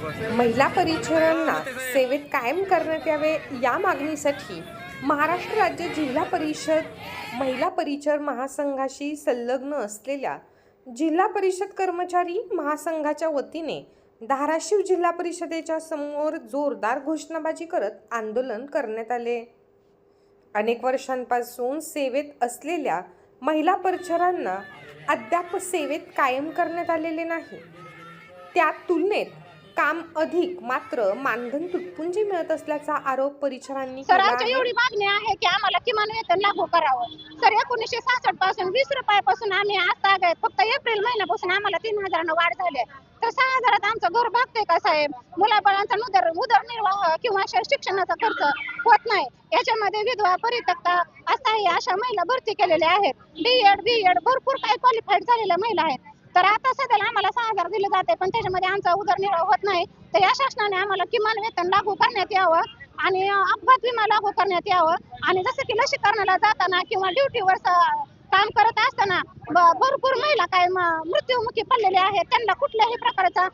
महिला परिचारांना सेवेत कायम करण्यात यावे या मागणीसाठी महाराष्ट्र राज्य जिल्हा परिषद महिला परिचर महासंघाशी संलग्न असलेल्या जिल्हा परिषद कर्मचारी महासंघाच्या वतीने धाराशिव जिल्हा परिषदेच्या समोर जोरदार घोषणाबाजी करत आंदोलन करण्यात आले। अनेक वर्षांपासून सेवेत असलेल्या महिला परिचारांना अद्याप सेवेत कायम करण्यात आलेले नाही। त्या तुलनेत काम अधिक मात्र मानधन तुटपुंजी मिळत असल्याचा आरोप परिचारांनी केला आहे। सर, एवढी मागणी आहे की आम्हाला किमान वेतन लागू करावं। सर, 1966 पासून 20 रुपयापासून आम्ही आता फक्त एप्रिल महिन्यापासून आम्हाला 3000 वाढ झाली आहे। तर 6000 आमचं घर भागते का साहेब? मुलाबाळांचा उदरनिर्वाह किंवा शिक्षणाचा खर्च होत नाही। याच्यामध्ये विधवा परित्यक्ता अशा महिला भरती केलेल्या आहेत। बीएड भरपूर काही क्वालिफाईड झालेल्या महिला आहेत। तर आता सध्याला आम्हाला 6000 दिले जाते, पण त्याच्यामध्ये आमचा उदरनिर्वाह होत नाही। तर या शासनाने आम्हाला किमान वेतन लागू करण्यात यावं आणि अपघात विमा लागू करण्यात यावं। आणि जसं की लसीकरणाला जाताना किंवा ड्युटीवर काम करत असताना भरपूर महिला काय मृत्युमुखी पडलेल्या आहेत। त्यांना कुठल्याही प्रकारचा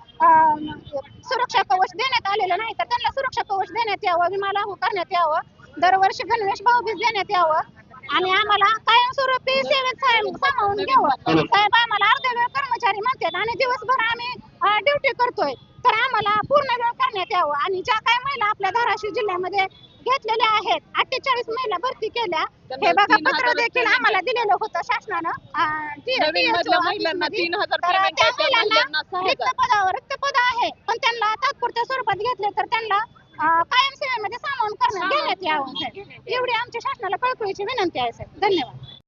सुरक्षा कवच देण्यात आलेलं नाही। तर त्यांना सुरक्षा कवच देण्यात यावं, विमा लागू करण्यात यावं, दरवर्षी गणवेश भाऊबीज देण्यात यावं आणि आम्हाला कायमस्वरूपी सेवेत सामावून घ्यावं। साहेब, आम्हाला अर्धा वेळ कर्मचारी म्हणतात आणि दिवसभर आम्ही ड्युटी करतोय। तर आम्हाला पूर्ण वेळ करण्यात यावं आणि ज्या काही महिला आपल्या धाराशिव जिल्ह्यामध्ये घेतलेल्या आहेत, 48 महिला भरती केल्या। हे बघा, पत्र देखील आम्हाला दिलेलं होतं शासनानं। रिक्त पद आहे, पण त्यांना तात्पुरत्या स्वरूपात घेतले तर त्यांना कायम सेवेमध्ये सामावून घेण्यात यावं। एवढी आमच्या शासनाला कळकळीची विनंती आहे साहेब। धन्यवाद।